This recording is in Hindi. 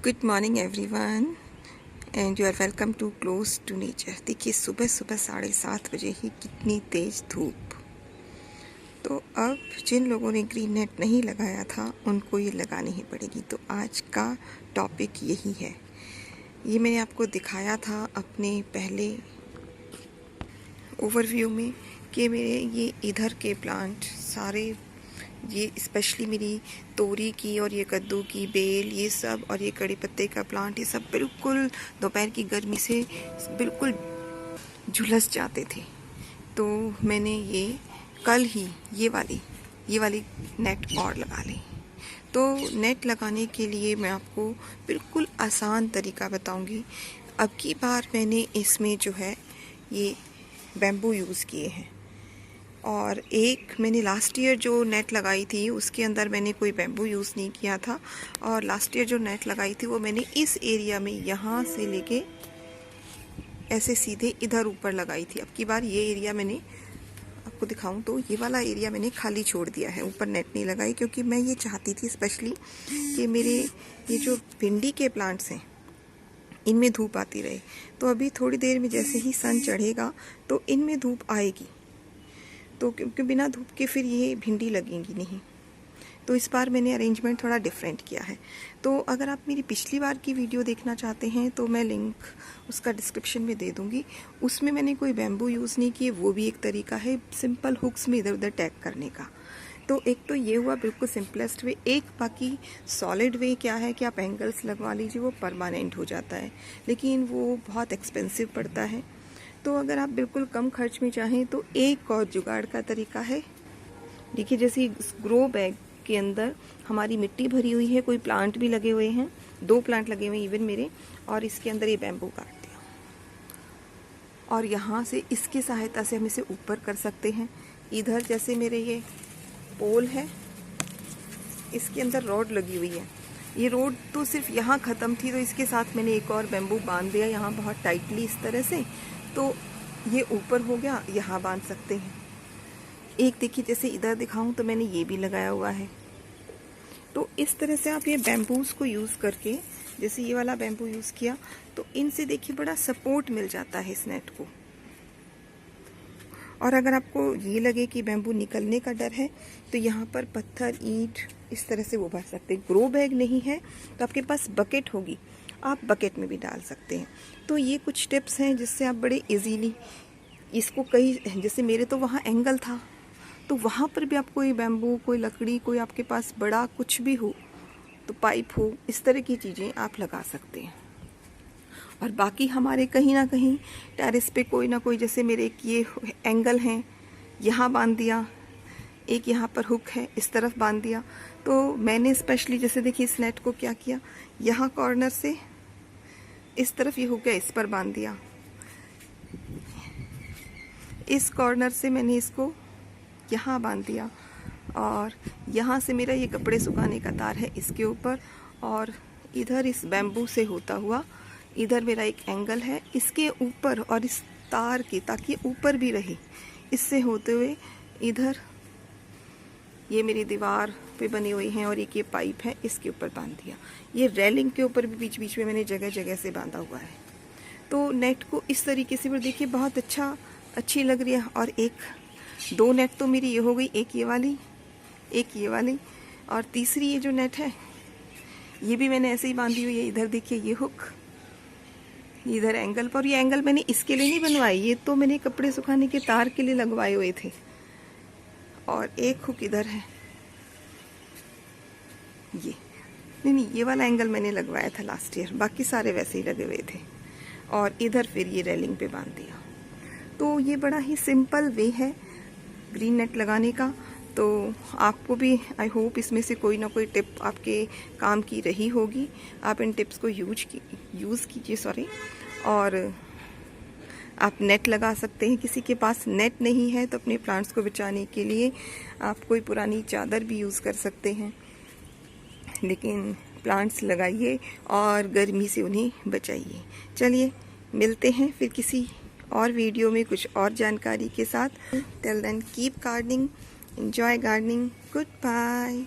Good morning everyone and you are welcome to Close to Nature. देखिए सुबह सुबह 7:30 बजे ही कितनी तेज़ धूप। तो अब जिन लोगों ने ग्रीन नेट नहीं लगाया था उनको ये लगानी ही पड़ेगी। तो आज का टॉपिक यही है। ये मैंने आपको दिखाया था अपने पहले ओवरव्यू में कि मेरे ये इधर के प्लांट सारे, ये स्पेशली मेरी तोरी की और ये कद्दू की बेल, ये सब, और ये कड़ी पत्ते का प्लांट, ये सब बिल्कुल दोपहर की गर्मी से बिल्कुल झुलस जाते थे। तो मैंने ये कल ही ये वाली नेट और लगा ली। तो नेट लगाने के लिए मैं आपको बिल्कुल आसान तरीका बताऊंगी। अब की बार मैंने इसमें जो है ये बैम्बू यूज़ किए हैं, और एक मैंने लास्ट ईयर जो नेट लगाई थी उसके अंदर मैंने कोई बैम्बू यूज़ नहीं किया था। और लास्ट ईयर जो नेट लगाई थी वो मैंने इस एरिया में यहाँ से लेके ऐसे सीधे इधर ऊपर लगाई थी। अब की बार ये एरिया मैंने आपको दिखाऊं तो ये वाला एरिया मैंने खाली छोड़ दिया है, ऊपर नेट नहीं लगाई, क्योंकि मैं ये चाहती थी स्पेशली कि मेरे ये जो भिंडी के प्लांट्स हैं इनमें धूप आती रहे। तो अभी थोड़ी देर में जैसे ही सन चढ़ेगा तो इनमें धूप आएगी, तो क्योंकि बिना धूप के फिर ये भिंडी लगेंगी नहीं। तो इस बार मैंने अरेंजमेंट थोड़ा डिफरेंट किया है। तो अगर आप मेरी पिछली बार की वीडियो देखना चाहते हैं तो मैं लिंक उसका डिस्क्रिप्शन में दे दूँगी। उसमें मैंने कोई बैम्बू यूज़ नहीं किए, वो भी एक तरीका है सिंपल हुक्स में इधर उधर टैग करने का। तो एक तो ये हुआ बिल्कुल सिंपलेस्ट वे। एक बाकी सॉलिड वे क्या है कि आप एंगल्स लगवा लीजिए, वो परमानेंट हो जाता है, लेकिन वो बहुत एक्सपेंसिव पड़ता है। तो अगर आप बिल्कुल कम खर्च में चाहें तो एक और जुगाड़ का तरीका है। देखिए जैसे ग्रो बैग के अंदर हमारी मिट्टी भरी हुई है, कोई प्लांट भी लगे हुए हैं, 2 प्लांट लगे हुए हैं इवन मेरे, और इसके अंदर ये बैम्बू काट दिया, और यहाँ से इसकी सहायता से हम इसे ऊपर कर सकते हैं। इधर जैसे मेरे ये पोल है, इसके अंदर रॉड लगी हुई है। ये रोड तो सिर्फ यहाँ ख़त्म थी, तो इसके साथ मैंने एक और बैम्बू बांध दिया यहाँ बहुत टाइटली इस तरह से, तो ये ऊपर हो गया, यहाँ बांध सकते हैं। एक देखिए जैसे इधर दिखाऊं तो मैंने ये भी लगाया हुआ है। तो इस तरह से आप ये बैम्बूज को यूज़ करके, जैसे ये वाला बैम्बू यूज़ किया, तो इनसे देखिए बड़ा सपोर्ट मिल जाता है इस नेट को। और अगर आपको ये लगे कि बैम्बू निकलने का डर है तो यहाँ पर पत्थर, ईंट इस तरह से वो भर सकते हैं। ग्रो बैग नहीं है तो आपके पास बकेट होगी, आप बकेट में भी डाल सकते हैं। तो ये कुछ टिप्स हैं जिससे आप बड़े इजीली इसको, कई जैसे मेरे तो वहाँ एंगल था, तो वहाँ पर भी आप कोई बैम्बू, कोई लकड़ी, कोई आपके पास बड़ा कुछ भी हो, तो पाइप हो, इस तरह की चीज़ें आप लगा सकते हैं। और बाकी हमारे कहीं ना कहीं टेरेस पे कोई ना कोई, जैसे मेरे एक ये एंगल हैं, यहाँ बांध दिया, एक यहाँ पर हुक है इस तरफ बांध दिया। तो मैंने स्पेशली जैसे देखिए इस नेट को क्या किया, यहाँ कॉर्नर से इस तरफ ये हुक है, इस पर बांध दिया, इस कॉर्नर से मैंने इसको यहाँ बांध दिया, और यहाँ से मेरा ये कपड़े सुखाने का तार है इसके ऊपर, और इधर इस बैम्बू से होता हुआ इधर मेरा एक एंगल है इसके ऊपर, और इस तार के, ताकि ऊपर भी रहे, इससे होते हुए इधर ये मेरी दीवार पे बनी हुई हैं, और एक ये पाइप है इसके ऊपर बांध दिया। ये रेलिंग के ऊपर भी बीच बीच में मैंने जगह जगह से बांधा हुआ है। तो नेट को इस तरीके से देखिए बहुत अच्छी लग रही है। और एक 2 नेट तो मेरी ये हो गई, एक ये वाली, और तीसरी ये जो नेट है ये भी मैंने ऐसे ही बांधी हुई है। इधर देखिए ये हुक, इधर एंगल पर, ये एंगल मैंने इसके लिए नहीं बनवाई, ये तो मैंने कपड़े सुखाने के तार के लिए लगवाए हुए थे। और एक हुक इधर है, ये नहीं, ये वाला एंगल मैंने लगवाया था लास्ट ईयर, बाकी सारे वैसे ही लगे हुए थे। और इधर फिर ये रेलिंग पे बांध दिया। तो ये बड़ा ही सिंपल वे है ग्रीन नेट लगाने का। तो आपको भी आई होप इसमें से कोई ना कोई टिप आपके काम की रही होगी। आप इन टिप्स को यूज़ कीजिए और आप नेट लगा सकते हैं। किसी के पास नेट नहीं है तो अपने प्लांट्स को बचाने के लिए आप कोई पुरानी चादर भी यूज़ कर सकते हैं, लेकिन प्लांट्स लगाइए और गर्मी से उन्हें बचाइए। चलिए मिलते हैं फिर किसी और वीडियो में कुछ और जानकारी के साथ। Till then keep gardening, enjoy gardening, good bye.